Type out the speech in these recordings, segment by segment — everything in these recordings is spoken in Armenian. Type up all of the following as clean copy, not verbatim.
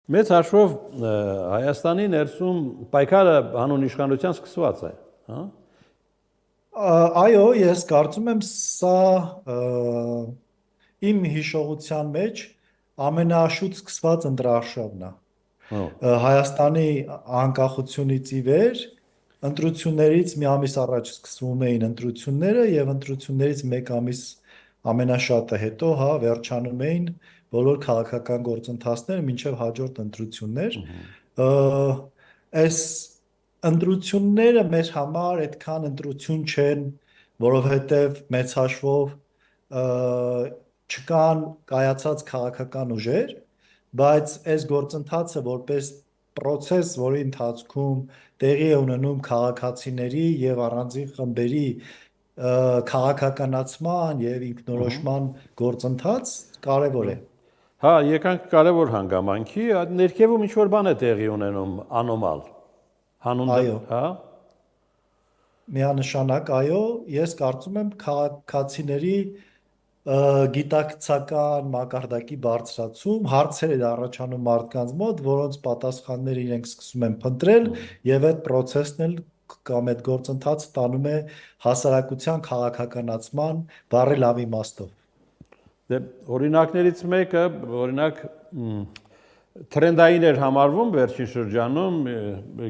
Մեծ հաշվով Հայաստանի ներսում պայքարը հանուն իշխանության սկսված է, հա? Այո, ես կարծում եմ սա իմ հիշողության մեջ ամենաշուտ սկսված ընտրարշավն է։ Հայաստանի անկախությունից ի վեր ընտրություններից մի ամիս առաջ սկսվում էին ընտրությունները եւ ընտրություններից մեկ ամիս ամենաշատը հետո վերջանում էին բոլոր քաղաքական գործընթացները մինչև հաջորդ ընտրություններ։ Այս ընտրությունները մեր համար այդքան ընտրություն չեն, որովհետև մեծ հաշվով չկան կայացած քաղաքական ուժեր, բայց այս գործընթացը որպես process, որի ընթացքում տեղի է ունենում քաղաքացիների եւ առանձին խմբերի քաղաքականացման եւ ինքնորոշման գործընթաց կարևոր է։ Հա, եկանք կարևոր հանգամանքի, ներքևում ինչ-որ բան է տեղի ունենում անոմալ, հանուն հա։ Միանշանակ, այո, ես կարծում եմ քաղաքացիների գիտակցական մակարդակի բարձրացում, հարցեր է առաջանում մարդկանց մոտ, որոնց պատասխանները իրենք սկսում են փնտրել եւ այդ process-ն էլ կամ այդ գործընթացը տանում է հասարակության քաղաքականացման բառի լավ իմաստով։ Դե օրինակներից մեկը, օրինակ տրենդային էր համարվում վերջին շրջանում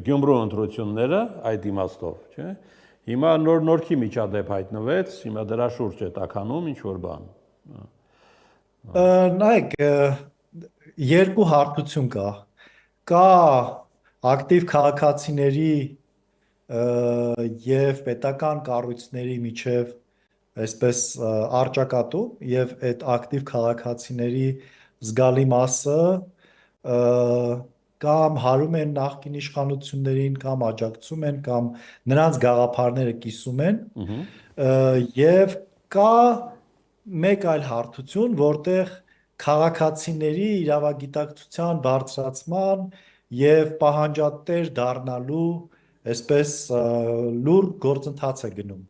Գյումրու ընտրությունները այդ իմաստով, չէ՞։ Հիմա նորքի միջադեպ հայտնվեց, հիմա դրա շուրջ է տաքանում ինչ-որ բան։ Նայեք, երկու հարթություն կա։ Կա ակտիվ քաղաքացիների եւ պետական կառույցների միջև այսպես առճակատում եւ այդ ակտիվ քաղաքացիների զգալի մասը կամ հարում են նախկին իշխանություններին կամ աջակցում են կամ նրանց գաղափարները կիսում են եւ կա մեկ այլ հարթություն, որտեղ քաղաքացիների իրավագիտակցության բարձրացման եւ պահանջատեր դառնալու այսպես լուր գործընթաց է գնում։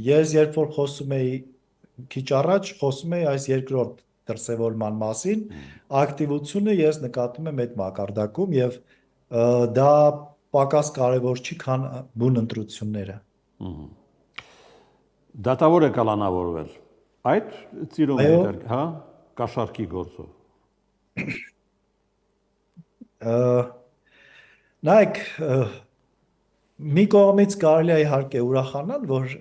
Ես երբ որ խոսում էի քիչ առաջ, խոսում էի այս երկրորդ դրսևորման մասին, ակտիվությունը ես նկատում եմ այդ մակարդակում եւ դա պակաս կարևոր չի, քան բուն ընտրությունները։ Դատավոր է կալանավորվել։ Այդ ծիրում է, հա, կաշառքի գործով։ Նայեք, մի կողմից կարելի է իհարկե ուրախանալ, որ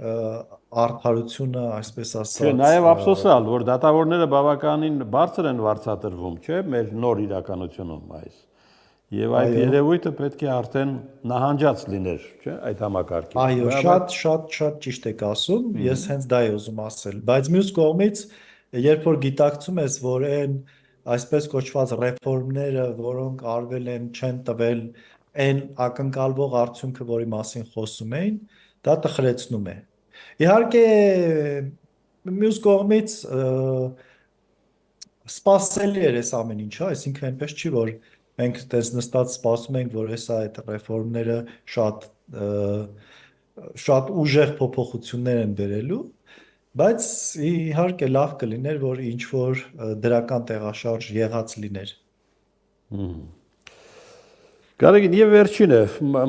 արդարությունը, այսպես ասած, Չէ, նաև ափսոսալ, որ դատավորները բավականին բարձր են վարձատրվում, չէ՞, մեր նոր իրականությունում այս։ Եվ այդ երևույթը պետք է արդեն նահանջած լիներ, չէ՞, այդ համակարգին։ Այո, շատ ճիշտ եք ասում, ես հենց դա եմ ուզում ասել, բայց մյուս կողմից, երբ որ գիտակցում ես, որ այն այսպես կոչված ռեֆորմները, որոնք արվել են, չեն տվել այն ակնկալվող արդյունքը, որի մասին խոսում էին, դա տխրեցնում է։ Իհարկե, մյուս կողմից սպասելի էր այս ամեն ինչը, այսինքն այնպես չի, որ մենք դες նստած սպասում ենք, որ հեսա այդ ռեֆորմները շատ ուժեղ փոփոխություններ են բերելու, բայց իհարկե լավ կլիներ, որ ինչ որ դրական տեղաշարժ եղած լիներ։ Գարեգին, եւ վերջինը,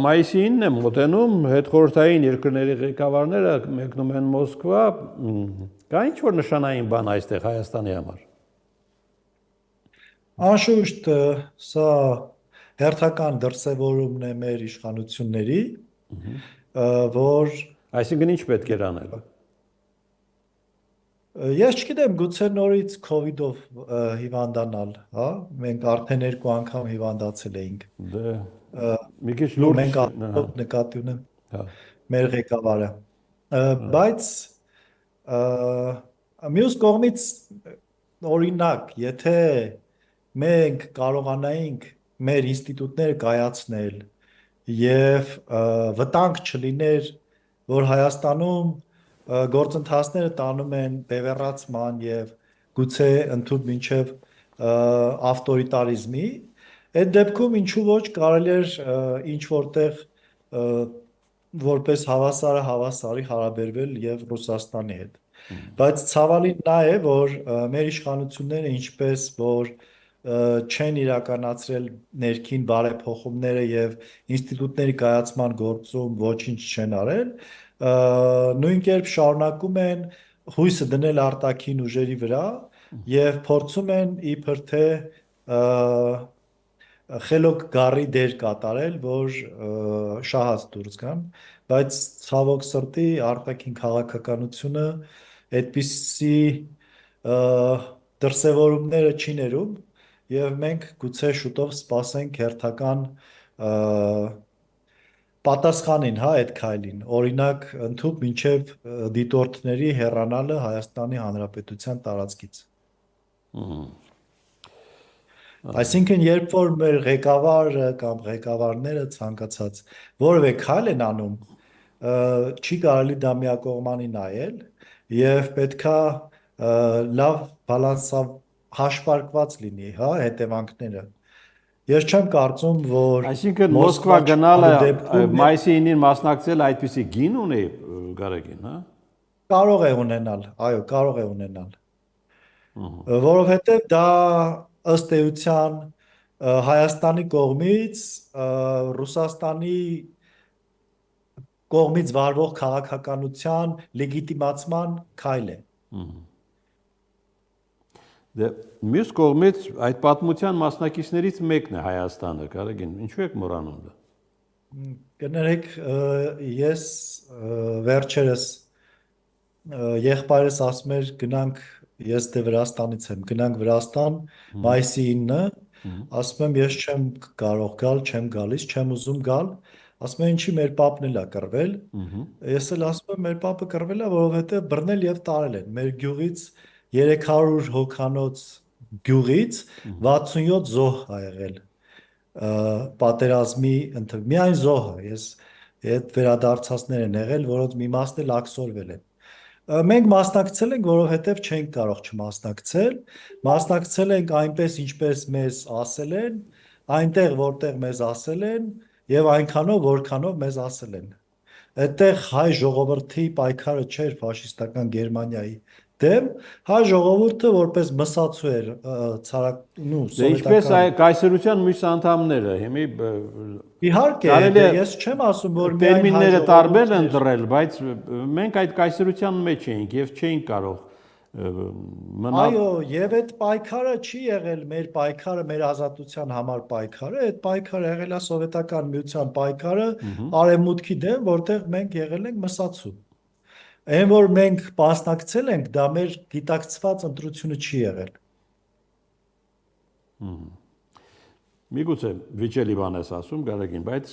մայիսի 9-ն է մոտենում, հետխորհրդային երկրների ղեկավարները մեկնում են Մոսկվա, կա ինչ որ նշանային բան այստեղ Հայաստանի համար։ Անշուշտ սա հերթական դրսևորումն է մեր իշխանությունների, որ այսինքն ինչ պետք էր անել։ Ես չգիտեմ, գուցե նորից COVID-ով հիվանդանալ, հա, մենք արդեն 2 անգամ հիվանդացել էինք։ Դե մի քիչ լուրջ մենք նկատի ունեմ մեր ղեկավարը։ Բայց մյուս կողմից օրինակ, եթե մենք կարողանայինք մեր ինստիտուտները կայացնել եւ վտանգ չլիներ, որ Հայաստանում գործընթացները տանում են բևեռացման եւ գուցե ընդհանուր մինչեւ ավտորիտարիզմի, այդ դեպքում ինչու ոչ կարելի էր ինչ որտեղ որպես հավասարի հարաբերվել եւ Ռուսաստանի հետ։ Բայց ցավալին նա է, որ մեր իշխանությունները ինչպես որ չեն իրականացրել ներքին բարեփոխումները եւ ինստիտուտների կայացման գործում ոչինչ չեն արել, նույն կերպ շարունակում են հույսը դնել արտաքին ուժերի վրա եւ փորձում են իբր թե խելոք գառի դեր կատարել, որ շահած դուրս գան, բայց ցավոք սրտի արտաքին քաղաքականությունը այդպիսի դրսևորումները չի ներում եւ մենք գուցե շուտով սպասենք հերթական պատասխանին, հա, այդ քայլին։ Օրինակ, ընդհանուր մինչև դիտորդների հեռանալը Հայաստանի Հանրապետության տարածքից։ Այսինքն, երբ որ մեր ղեկավարը կամ ղեկավարները ցանկացած որևէ քայլ են անում, չի կարելի դա միակողմանի նայել եւ պետքա լավ բալանսավ հաշվարկված լինի, հա, հետևանքները։ Ես չեմ կարծում, որ Այսինքն Մոսկվա գնալը դեպքում մայիսի 9-ին մասնակցել այդպիսի գին ունի Գարեգին, հա։ կարող է ունենալ, այո, կարող է ունենալ։ Որովհետեւ դա ըստ էության Հայաստանի կողմից Ռուսաստանի կողմից վարվող քաղաքականության լեգիտիմացման քայլ է։ Դե մյուս կողմից այդ պատմության մասնակիցներից մեկն է Հայաստանը, Գարեգին, ինչու եք մոռանում դա։ Կներեք, ես վերջերս եղբայրս ասում էր գնանք, ես դե Վրաստանից եմ, գնանք Վրաստան մայիսի 9-ը, ասում եմ ես չեմ կարող գալ, չեմ գալիս, չեմ ուզում գալ, ասում եմ ինչի մեր պապն էլ է կռվել, ես էլ ասում եմ մեր պապը կռվել է, որովհետև բռնել եւ տարել են, մեր գյուղից 300 հոգանոց գյուղից 67 զոհ ա եղել պատերազմի միայն զոհը, ես այդ վերադարձածներ են եղել, որոնց մի մասն էլ աքսորվել են։ Մենք մասնակցել ենք, որովհետև չենք կարող չմասնակցել, մասնակցել ենք այնպես, ինչպես մեզ ասել են, այնտեղ, որտեղ մեզ ասել են, եւ այնքանով, որքանով մեզ ասել են։ Այդտեղ հայ ժողովրդի պայքարը չէր ֆաշիստական Գերմանիայի դեմ, հայ ժողովուրդը որպես մսացու էր Դե ինչպես կայսրության մյուս անդամները, հիմի իհարկե, ես չեմ ասում, որ տերմինները տարբեր են դրել, բայց մենք այդ կայսրության մեջ էինք եւ չէինք կարող Այո, եւ այդ պայքարը չի եղել մեր պայքարը, մեր ազատության համար պայքարը, այդ պայքարը եղել է սովետական միության պայքարը արևմուտքի դեմ, որտեղ մենք եղել ենք մսացու։ Այն որ մենք մասնակցել ենք, դա մեր գիտակցված ընտրությունը չի եղել։ Միգուցե վիճելի բան ես ասում, Գարեգին, բայց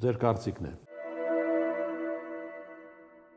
ձեր կարծիքն է։